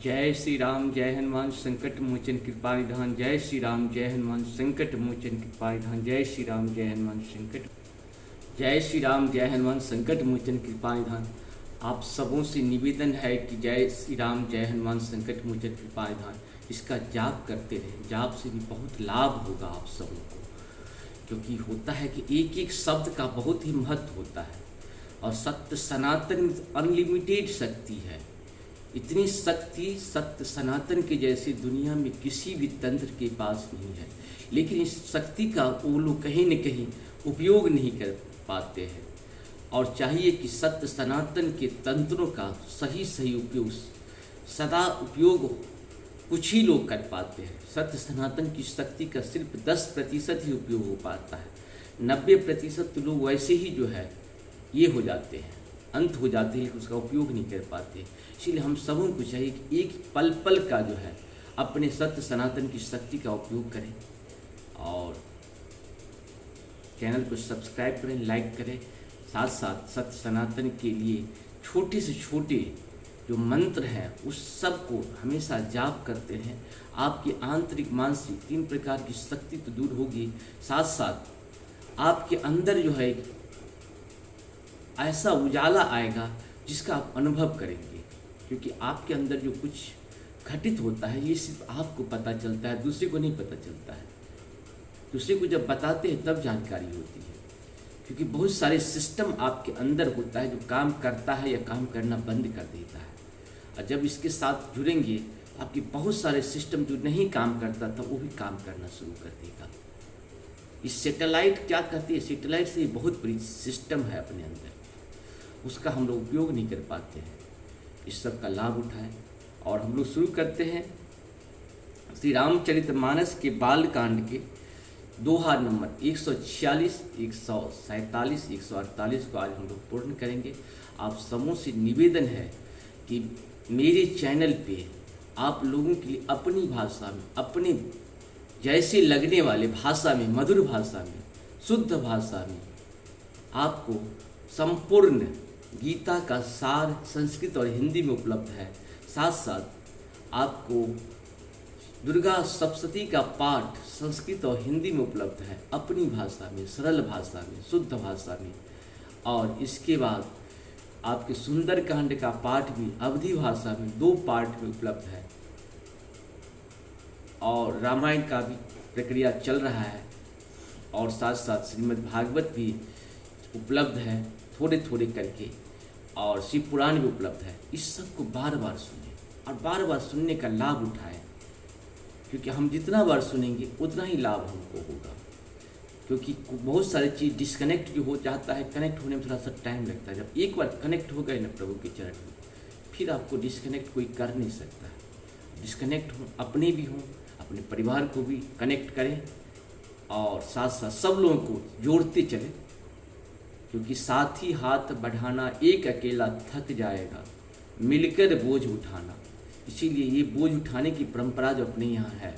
जय श्री राम जय हनुमान संकट मोचन कृपा निधान। जय श्री राम जय हनुमान संकट मोचन कृपा निधान। जय श्री राम जय हनुमान संकट। जय श्री राम जय हनुमान संकट मोचन कृपा निधान। आप सबों से निवेदन है कि जय श्री राम जय हनुमान संकट मोचन कृपा निधान इसका जाप करते रहें। जाप से भी बहुत लाभ होगा आप सबों को, क्योंकि होता है कि एक एक शब्द का बहुत ही महत्व होता है। और सत्य सनातन अनलिमिटेड शक्ति है। इतनी शक्ति सत्य सनातन के जैसे दुनिया में किसी भी तंत्र के पास नहीं है, लेकिन इस शक्ति का वो लोग कहीं न कहीं उपयोग नहीं कर पाते हैं। और चाहिए कि सत्य सनातन के तंत्रों का सही उपयोग, सदा उपयोग कुछ ही लोग कर पाते हैं। सत्य सनातन की शक्ति का सिर्फ 10% ही उपयोग हो पाता है। 90% तो लोग वैसे ही जो है ये हो जाते हैं, अंत हो जाते हैं, लेकिन उसका उपयोग नहीं कर पाते। इसीलिए हम सबों को चाहिए कि एक पल पल का जो है अपने सत्य सनातन की शक्ति का उपयोग करें और चैनल को सब्सक्राइब करें, लाइक करें। साथ साथ सत्य सनातन के लिए छोटे से छोटे जो मंत्र हैं उस सब को हमेशा जाप करते रहें। आपकी आंतरिक मानसिक 3 प्रकार की शक्ति तो दूर होगी, साथ साथ आपके अंदर जो है ऐसा उजाला आएगा जिसका आप अनुभव करेंगे। क्योंकि आपके अंदर जो कुछ घटित होता है ये सिर्फ आपको पता चलता है, दूसरे को नहीं पता चलता है। दूसरे को जब बताते हैं तब जानकारी होती है, क्योंकि बहुत सारे सिस्टम आपके अंदर होता है जो काम करता है या काम करना बंद कर देता है। और जब इसके साथ जुड़ेंगे आपके बहुत सारे सिस्टम जो नहीं काम करता था वो भी काम करना शुरू कर देगा। इस सैटेलाइट क्या कहती है, सैटेलाइट से बहुत बड़ी सिस्टम है अपने अंदर, उसका हम लोग उपयोग नहीं कर पाते हैं। इस सब का लाभ उठाएं और हम लोग शुरू करते हैं श्री रामचरितमानस के बालकांड के दोहा नंबर 146, 147, 148 को आज हम लोग पूर्ण करेंगे। आप सबों से निवेदन है कि मेरे चैनल पे आप लोगों के लिए अपनी भाषा में, अपने जैसे लगने वाले भाषा में, मधुर भाषा में, शुद्ध भाषा में आपको संपूर्ण गीता का सार संस्कृत और हिंदी में उपलब्ध है। साथ साथ आपको दुर्गा सप्तशती का पाठ संस्कृत और हिंदी में उपलब्ध है, अपनी भाषा में, सरल भाषा में, शुद्ध भाषा में। और इसके बाद आपके सुंदरकांड का पाठ भी अवधी भाषा में 2 पार्ट में उपलब्ध है। और रामायण का भी प्रक्रिया चल रहा है और साथ साथ श्रीमद् भागवत भी उपलब्ध है थोड़े थोड़े करके, और शिव पुराण भी उपलब्ध है। इस सब को बार बार सुनें और बार बार सुनने का लाभ उठाएं, क्योंकि हम जितना बार सुनेंगे उतना ही लाभ हमको होगा। क्योंकि बहुत सारी चीज़ डिस्कनेक्ट जो हो जाता है, कनेक्ट होने में थोड़ा सा टाइम लगता है। जब एक बार कनेक्ट हो गए ना प्रभु के चरण में, फिर आपको डिस्कनेक्ट कोई कर नहीं सकता है। डिस्कनेक्ट हो, अपने भी हों, अपने परिवार को भी कनेक्ट करें और साथ साथ सब लोगों को जोड़ते चलें, क्योंकि साथी हाथ बढ़ाना एक अकेला थक जाएगा, मिलकर बोझ उठाना। इसीलिए ये बोझ उठाने की परंपरा जो अपने यहाँ है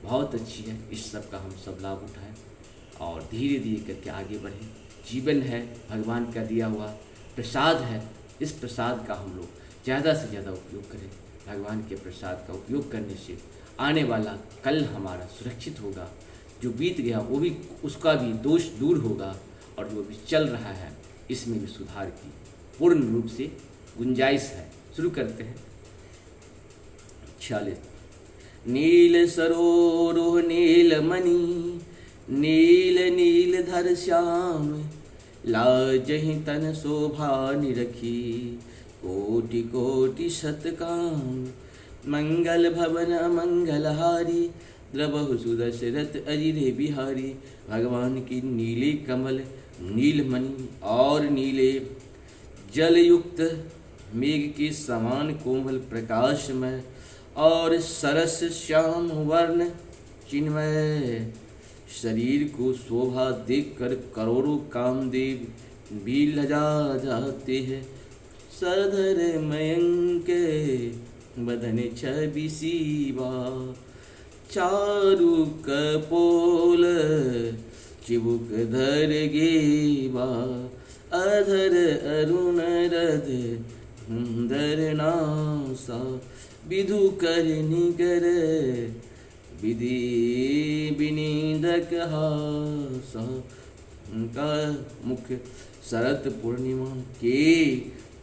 बहुत अच्छी है। इस सब का हम सब लाभ उठाएं और धीरे धीरे करके आगे बढ़ें। जीवन है भगवान का दिया हुआ प्रसाद है, इस प्रसाद का हम लोग ज़्यादा से ज़्यादा उपयोग करें। भगवान के प्रसाद का उपयोग करने से आने वाला कल हमारा सुरक्षित होगा। जो बीत गया वो भी, उसका भी दोष दूर होगा, और जो भी चल रहा है इसमें भी सुधार की पूर्ण रूप से गुंजाइश है। शुरू करते हैं। 46 नील सरोरुह नील मणि, नील नील धर श्याम, लाजहि तन शोभा निरखी, कोटि कोटि शतकाम, मंगल भवन मंगलहारी, द्रवहु सुदशरथ अजिरे बिहारी। भगवान की नीले कमल, नीलमणि और नीले जलयुक्त मेघ के समान कोमल प्रकाशमय और सरस श्याम वर्ण चिन्मय शरीर को शोभा देखकर करोड़ों कामदेव भी लजा जाते हैं। सरधर मयंक बदन छवि सीवा, चारु कपोल चिबुक धर गेवा, अधर अरुण रथ सुंदर नासा विधु कर निगर विधि विनीदक हासा। उनका मुख शरद पूर्णिमा के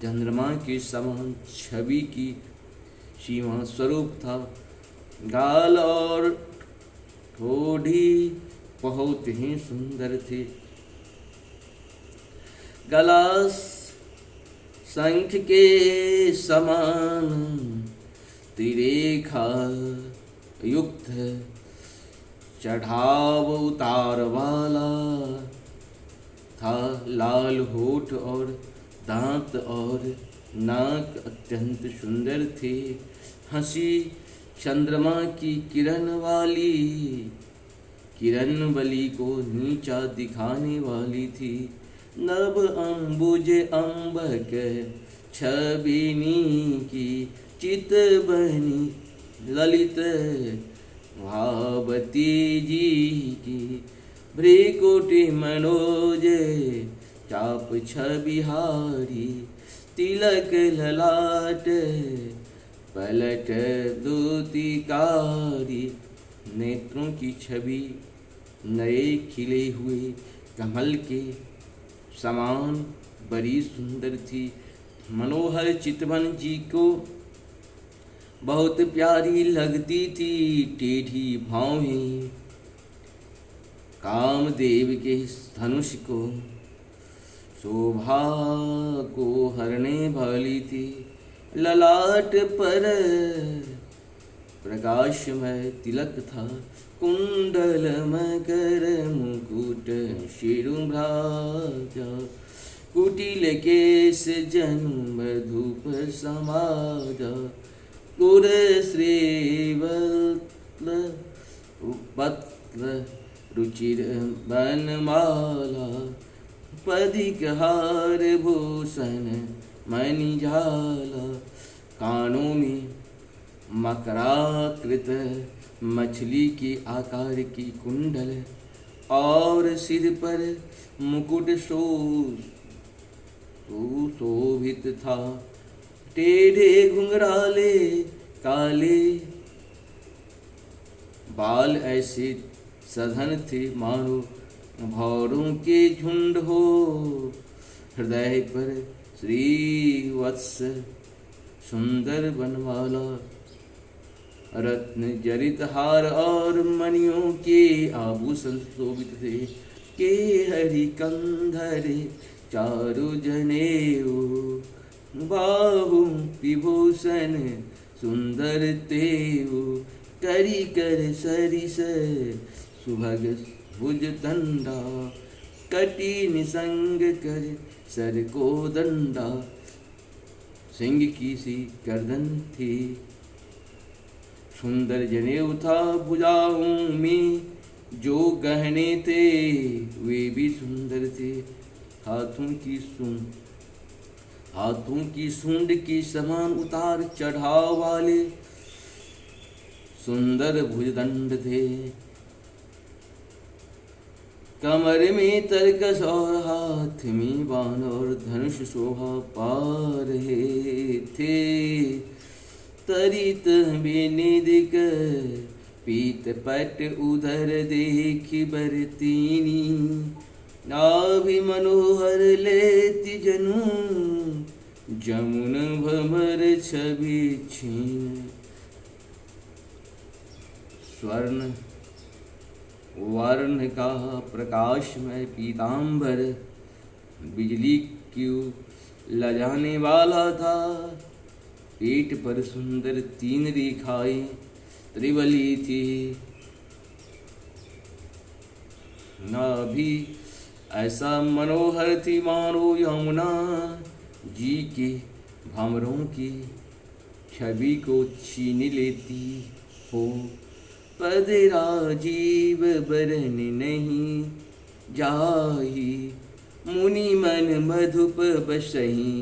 चंद्रमा के समान छवि की सीमा स्वरूप था। गाल और ठोड़ी बहुत ही सुंदर थे। गला शंख के समान त्रिरेखा युक्त चढ़ाव उतार वाला था। लाल होठ और दांत और नाक अत्यंत सुंदर थे। हंसी चंद्रमा की किरण बली को नीचा दिखाने वाली थी। नभ अंबुज अम्बक छबिनी की चित बनी ललित भावती जी की भ्रिकुटी मनोज चाप छबिहारी तिलक ललाट पलट दूतिकारी। नेत्रों की छवि नए खिले हुए कमल के समान बड़ी सुंदर थी। मनोहर चितवन जी को बहुत प्यारी लगती थी। टेढ़ी भौहें कामदेव के धनुष को शोभा को हरने वाली थी। ललाट पर प्रकाशमय तिलक था। कुंडल मकर मुकुट शिरोभ्राजा कुटिल केश जन्म धूप समाजा। कुर श्रीवत्ल पत्र रुचिर बनमाला पदिक हार भूषण मणिजाला। कानों में मकराकृत मछली के आकार की कुंडल और सिर पर मुकुट शोभित था। टेढ़े घुंघराले काले बाल ऐसे सघन थे मानो भौरों के झुंड हो। हृदय पर श्रीवत्स सुंदर बनवाला रत्न जड़ित हार और मणियों के आभूषण शोभित थे। के हरि कंधरे चारु जनेऊ बाहु विभूषण सुंदर तेऊ। करी कर सरिस सुभग भुज दंडा कटी निसंग कर सर को दंडा। सिंह की सी गर्दन थी। सुंदर जनेऊ था भुजाओं में जो गहने थे वे भी सुंदर थे। हाथों की सूंड की समान उतार चढ़ाव वाले सुंदर भुजदंड थे। कमर में तरकस और हाथ में बाण और धनुष शोभा पा रहे थे। तरित बेनिदिक पीत पट उधर देख बरतीनी। नाभि मनोहर लेति जनु जमुन भमर छवि छीन। स्वर्ण वर्ण का प्रकाशमय पीतांबर बिजली क्यों लजाने वाला था। पेट पर सुंदर 3 रेखाएं त्रिवली थी। नाभि ऐसा मनोहर थी मानो यमुना जी के भंवरों की छवि को छीन लेती हो। पद राजीव बरन नहीं जाही मुनि मन मधुप बसही।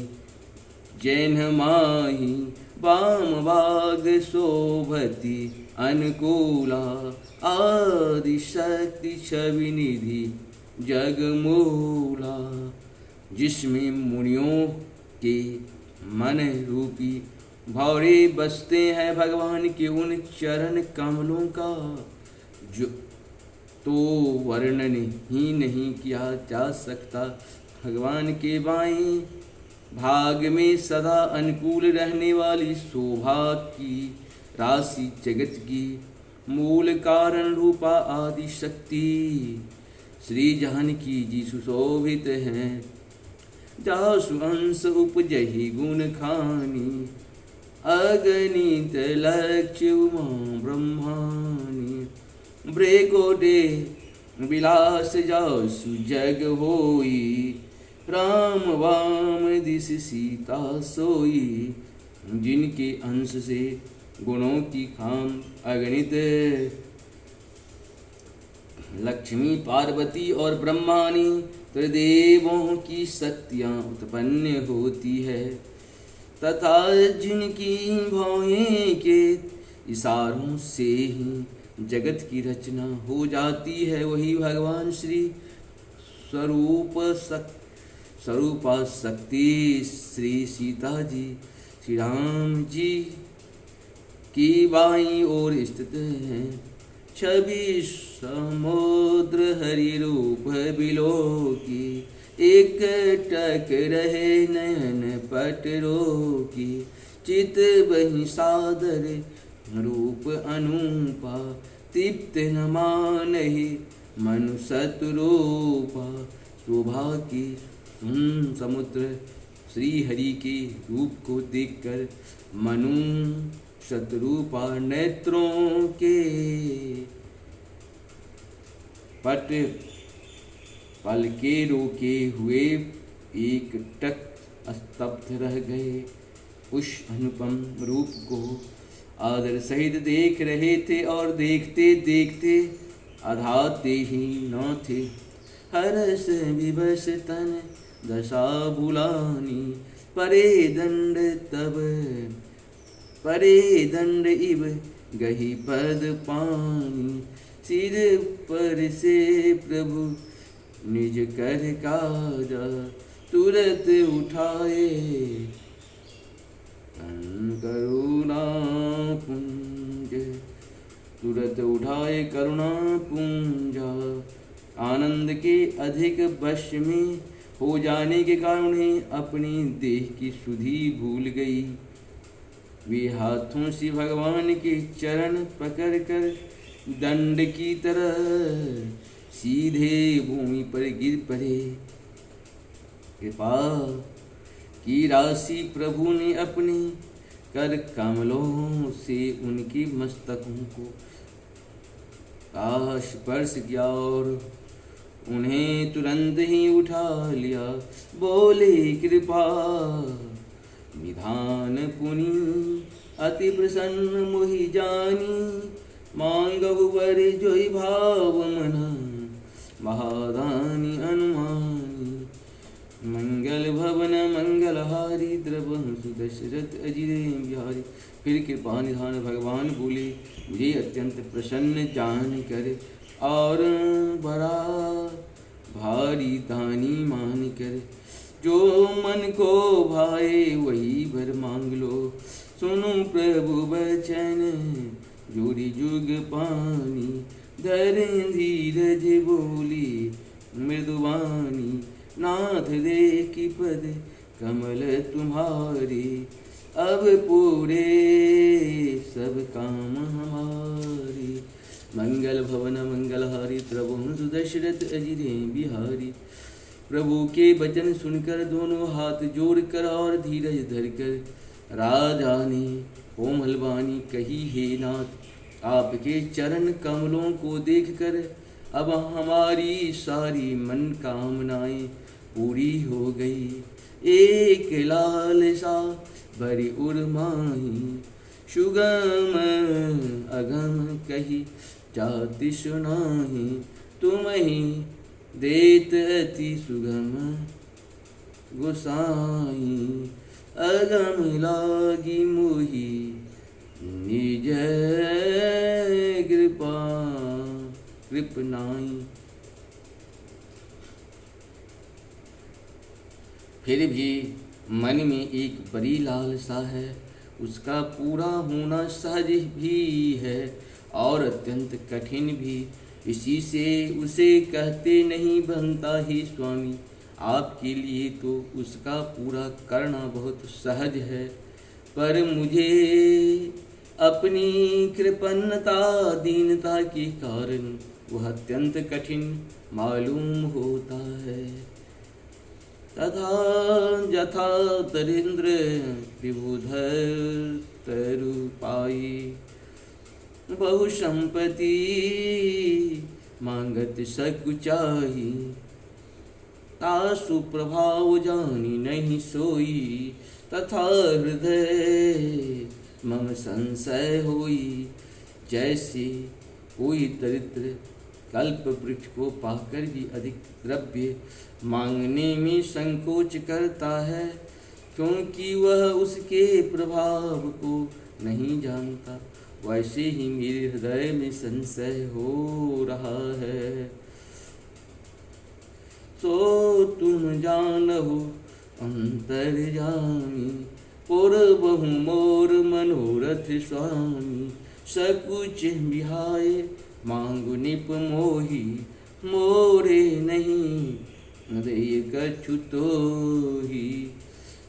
जैन माही वाम वाग शोभती अनुकूला। आदि शक्ति छवि निधि जगमूला। जिसमें मुनियों के मन रूपी भौरे बसते हैं भगवान के उन चरण कमलों का, जो तो वर्णन ही नहीं किया जा सकता। भगवान के बाएं भाग में सदा अनुकूल रहने वाली शोभा की राशि जगत की मूल कारण रूपा आदि शक्ति श्री जानकी जी सुशोभित हैं। जासु अंश उपजहि गुण खानी, अगणित लक्ष्य उमा ब्रह्मानी। ब्रेकोडे विलास जासु जग होई, राम वाम दिस सीता सोई। जिनके अंश से गुणों की खाम अगणित लक्ष्मी पार्वती और ब्रह्मानी त्रिदेवों की शक्तियाँ उत्पन्न होती है, तथा जिनकी भौहें के इशारों से ही जगत की रचना हो जाती है, वही भगवान श्री स्वरूपा शक्ति श्री सीता जी श्री राम जी की बाईं ओर स्थित है। छवि समुद्र हरि रूप बिलो की, एक टक रहे नयन पटरो की। चित बहि सादर रूप अनूपा, तृप्त न मानहि मनु शतरूपा। शोभा की समुद्र श्री हरि के रूप को देखकर मनु शतरूपा नेत्रों के पट पल के रोके हुए एक टक स्तब्ध रह गए। उस अनुपम रूप को आदर सहित देख रहे थे और देखते देखते अधाते ही न थे। हरस विवश तन दशा भुलानी, परे दंड इव गही पद पानी। सिर पर से प्रभु निज कर काजा, तुरत उठाए करुणा पुंज। तुरत उठाए करुणा पुंजा। आनंद के अधिक वश में हो जाने के कारण उन्हें अपनी देह की सुधि भूल गई। वे हाथों से भगवान के चरण पकड़कर दंड की तरह सीधे भूमि पर गिर पड़े। कृपा की राशि प्रभु ने अपने कर कमलों से उनके मस्तकों को स्पर्श किया और उन्हें तुरंत ही उठा लिया। बोले कृपा निधान पुनि, अति प्रसन्न मोहि जानी। मांगहु वर जोई भाव मना, महादानी अनुमानी। मंगल भवन मंगलहारी, द्रवहु दशरथ अजिरे बिहारी। फिर कृपा निधान भगवान बोले, मुझे अत्यंत प्रसन्न जान कर और बड़ा भारी दानी मान कर, जो मन को भाए वही वर मांग लो। सुनो प्रभु वचन जोड़ी जुग पानी, धर धीरज बोली मृदुवानी। नाथ दे की पद कमल तुम्हारे, अब पूरे सब काम हमारे। मंगल भवन मंगलहारी, प्रभु दशरथ अजिरे बिहारी। प्रभु के वचन सुनकर दोनों हाथ जोड़कर और धीरज धरकर राजा ने कोमल वाणी कही, हे नाथ, आपके चरण कमलों को देखकर अब हमारी सारी मन कामनाएं पूरी हो गई। एक लालसा भरी उर्माही, सुगम अगम कही जाति सुनाही। तुम ही देत अति सुगम गोसाई, अगम लागी मोही निज कृपनाई। फिर भी मन में एक बड़ी लालसा है, उसका पूरा होना सहज भी है और अत्यंत कठिन भी। इसी से उसे कहते नहीं बनता ही स्वामी, आपके लिए तो उसका पूरा करना बहुत सहज है। पर मुझे अपनी कृपणता दीनता के कारण वह अत्यंत कठिन मालूम होता है। तथा यथा तरेंद्र विबुधर तरुपाई, बहु संपत्ति मांगत सकुचाही, तासु प्रभाव जानी नहीं सोई, तथा हृदय मम संशय होई। जैसे कोई दरिद्र कल्प वृक्ष को पाकर भी अधिक द्रव्य मांगने में संकोच करता है, क्योंकि वह उसके प्रभाव को नहीं जानता, वैसे ही मेरे हृदय में संशय हो रहा है। तो तुम जानहो अंतर्यामी, पूर्वहु मोर मनोरथ स्वामी, सकुच बिहाय मांगु निप मोही, मोरे नहीं हृदय कछु तोही।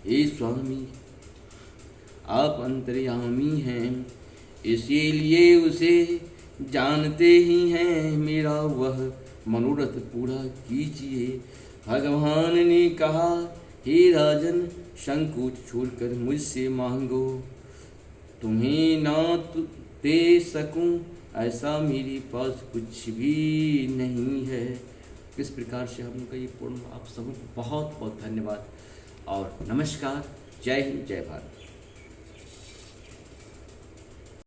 हे स्वामी, आप अंतर्यामी हैं, इसीलिए उसे जानते ही हैं, मेरा वह मनोरथ पूरा कीजिए। भगवान ने कहा, हे राजन, संकोच छोड़कर मुझसे मांगो, तुम्हें ना दे सकूं ऐसा मेरे पास कुछ भी नहीं है। किस प्रकार से हम लोग का ये पूर्ण, आप सबको बहुत बहुत धन्यवाद और नमस्कार। जय हिंद, जय भारत।